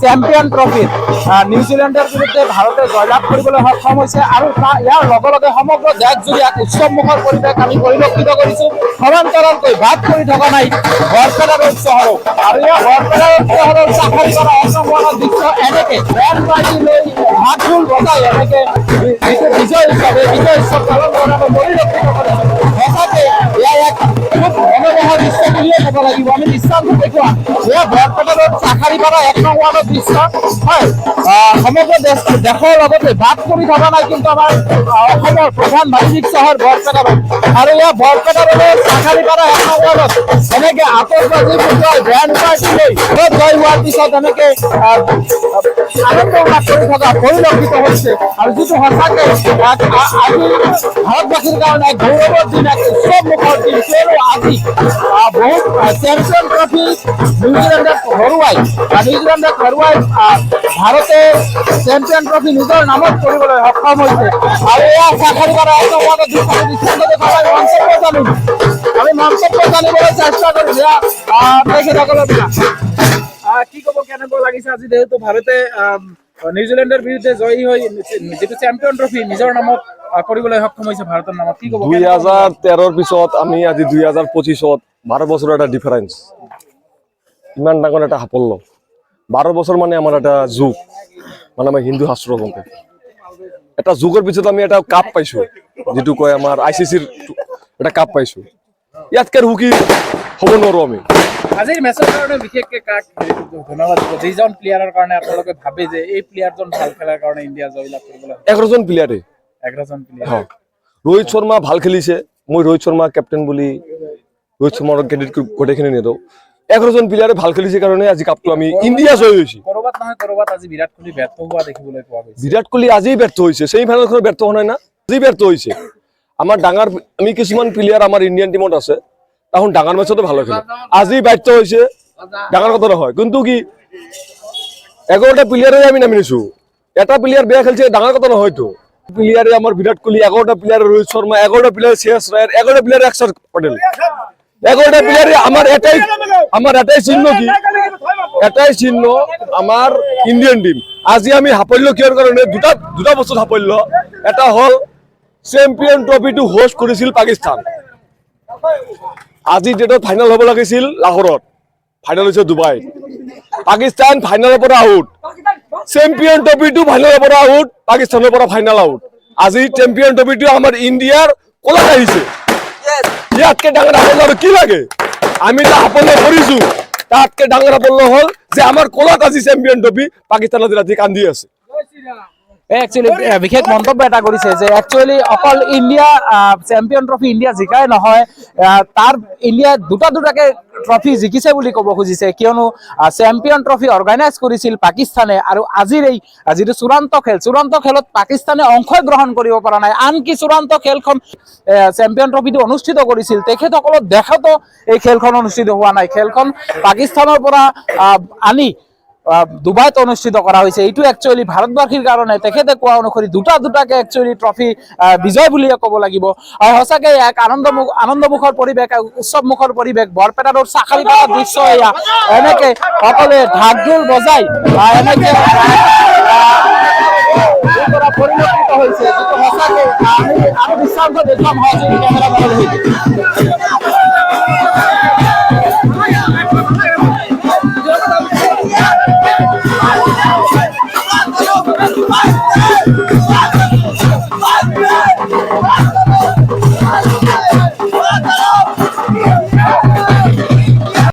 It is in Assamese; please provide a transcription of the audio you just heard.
চেম্পিয়ন ট্ৰফিত নিউজিলেণ্ডৰ বিৰুদ্ধে ভাৰতে জয়লাভ কৰিবলৈ সক্ষম হৈছে আৰু ইয়াৰ লগে লগে সমগ্ৰ দেশজুৰি এক উৎসৱমুখৰ পৰিৱেশ আমি পৰিলক্ষিত কৰিছোঁ। সমান্তৰালকৈ বাদ পৰি থকা নাই বৰপেটা ৰোড চহৰো আৰু ইয়াৰ বৰপেটা ৰোড চহৰৰ চাফাৰী কৰা অসমৰ দৃশ্য এনেকে বেণ্ড পাৰ্টি লৈ হাত ঢোল বজাই এনেকে বিজয় উৎসৱ পালন কৰাটো পৰিলক্ষিত কৰিছোঁ। সঁচাকে এয়া এক খুব মনোমোহা দৃশ্য বুলিয়ে ক'ব লাগিব। আমি দৃশ্যান্ত দেখুওৱা এয়া বৰপেটা ৰোড চাফাৰী কৰা 1 নং ৱাৰ্ডৰ দৃশ্য হয়। সমগ্ৰ দেশৰ লগতে বাদ পৰি থকা নাই কিন্তু আমাৰ অসমৰ প্ৰধান বাণিজ্যিক চহৰ বৰপেটা ৰোড আৰু এয়া বৰপেটা ৰোডৰ চাফাৰী কৰা 1 নং ৱাৰ্ডত এনেকে আতচবাজি ফুটাই বেণ্ড পাৰ্টি লৈ জয় হোৱাৰ পিছত এনেকে আনন্দ উল্লাস কৰি থকা পৰিলক্ষিত হৈছে আৰু যিটো সঁচাকে আজি ভাৰতবাসীৰ কাৰণে এক গৌৰৱৰ দিন, এক উৎসৱমুখৰ দিন। কিয়নো আজি বহুত চেম্পিয়ন ট্ৰফি নিউজিলেণ্ডক হৰুৱাই ভাৰতে চেম্পিয়ন ট্ৰফি নিজৰ নামত কৰিবলৈ সক্ষম হৈছে আৰু এয়া চাকৰি কৰা আমি মন্তব্য জানিবলৈ চেষ্টা কৰিছো তেখেতসকলৰ পৰা। কি ক'ব, কেনেকুৱা লাগিছে আজি যেহেতু ভাৰতে নিউজিলেণ্ডৰ বিৰুদ্ধে জয়ী হৈ যিটো চেম্পিয়ন ট্ৰফি নিজৰ নামত কৰিবলৈ সক্ষম হৈছে ভাৰতৰ নামত, কি ক'ব? 2013 পিছত আমি আজি 2025 12 বছৰৰ এটা ডিফাৰেন্স, ইমান ডাঙৰ এটা সাফল্য। 12 বছৰ মানে আমাৰ এটা যুগ, মানে আমাৰ হিন্দু শাস্ত্ৰৰ মতে এটা যুগৰ পিছত আমি এটা কাপ পাইছো, যিটো কয় আমাৰ ICCৰ এটা কাপ পাইছো। ইয়াতকে সুখী হ'ব নোৱাৰো আমি। আজিৰ মেচৰ কাৰণে বিশেষকৈ কাক ধন্যবাদ দিব, যিজন প্লেয়াৰৰ কাৰণে আপোনালোকে ভাবে যে এই প্লেয়াৰজন ভাল খেলাৰ কাৰণে ইণ্ডিয়া জয়লাভ কৰিবলৈ? 11জন প্লেয়াৰে। 11জন প্লেয়াৰ। ৰোহিত শৰ্মা ভাল খেলিছে, মই ৰোহিত শৰ্মা কেপ্টেইন বুলি ৰোহিত শৰ্মাৰ ক্ৰেডিট গোটেইখিনি নিদিওঁ। 11জন প্লেয়াৰে ভাল খেলিছে কাৰণে আজি কাপটো আমি ইণ্ডিয়া জয় হৈছে। কৰবাত নহয় কৰবাত আজি বিৰাট কোহলি ব্যৰ্থ হোৱা দেখিবলৈ পোৱা গৈছে। বিৰাট কোহলি আজি ব্যৰ্থ হৈছে, ছেমিফাইনেলখনত ব্যৰ্থ হোৱা নাই না, আজি ব্যৰ্থ হৈছে। আমাৰ ডাঙৰ আমি কিছুমান প্লেয়াৰ আমাৰ ইণ্ডিয়ান টিমত আছে, তাহোন ডাঙৰ মেচতো ভালো খেলে, আজি ব্যৰ্থ হৈছে, ডাঙৰ কথা নহয়। কিন্তু কি 11টা প্লেয়াৰে আমি নামি নিছো, এটা প্লেয়াৰ বেয়া খেলছে ডাঙৰ কথা নহয়তো। প্লেয়ারে আমার বিরাট কোহলি, 11টা প্লেয়ার রোহিত শর্মা, 11টা প্লেয়ার শ্রেয়স আয়ার, 11টা প্লেয়ার অক্ষর পটেল, 11টা প্লেয়ারে আমার এটাই চিহ্ন কি, এটাই চিহ্ন আমার ইন্ডিয়ান টিম। আজি আমি সাফল্য কিহৰ কাৰণে দুটা বস্তু সাফল্য। এটা হল চেম্পিয়ন ট্ৰফিটো হোষ্ট কৰিছিল পাকিস্তান, আজি ডেটত ফাইনেল হ'ব লাগিছিল লাহোৰত, ফাইনেল হৈছে ডুবাই। পাকিস্তান ফাইনেলৰ পৰা আউট, চেম্পিয়ন ট্ৰফিটো ফাইনেলৰ পৰা আউট, পাকিস্তানৰ পৰা ফাইনেল আউট। আজি চেম্পিয়ন ট্ৰফিটো আমাৰ ইণ্ডিয়াৰ কলাত আহিছে, ইয়াতকে ডাঙৰ সাফল্য আৰু কি লাগে? আমি যে সাফল্য কৰিছো তাতকে ডাঙৰ সাফল্য হল যে আমাৰ কলাত আজি চেম্পিয়ন ট্ৰফি, পাকিস্তানত ৰাতি কান্দি আছে। একচুৱেলি বিশেষ মন্তব্য এটা কৰিছে যে একচুৱেলি অকল ইণ্ডিয়া চেম্পিয়ন ট্ৰফি ইণ্ডিয়া জিকাই নহয়, তাৰ ইণ্ডিয়া দুটাকে ট্ৰফি জিকিছে বুলি ক'ব খুজিছে। কিয়নো চেম্পিয়ন ট্ৰফি অৰ্গেনাইজ কৰিছিল পাকিস্তানে আৰু আজিৰ এই যিটো চূড়ান্ত খেলত পাকিস্তানে অংশগ্ৰহণ কৰিব পৰা নাই। আনকি চূড়ান্ত খেলখন চেম্পিয়ন ট্ৰফিটো অনুষ্ঠিত কৰিছিল, তেখেতসকলৰ দেশতো এই খেলখন অনুষ্ঠিত হোৱা নাই। খেলখন পাকিস্তানৰ পৰা আনি ডুবাইত অনুষ্ঠিত কৰা হৈছে। এইটো একচুৱেলি ভাৰতবাসীৰ কাৰণে তেখেতে কোৱা অনুসৰি দুটাকে একচুৱেলি ট্ৰফি বিজয় বুলিয়ে ক'ব লাগিব। আৰু সঁচাকৈ এক আনন্দমুখৰ পৰিৱেশ, উৎসৱমুখৰ পৰিৱেশ, বৰপেটা ৰোড চাখাৰী কৰা দৃশ্য এয়া। এনেকে সকলোৱে ঢাক ঢোল বজাই এনেকে পৰিলক্ষিত হৈছে, যিটো সঁচাকৈ আমি দৃশ্যান্ত দেখুৱাম সহযোগী কেমেৰামেনৰ সৈতে। Bye.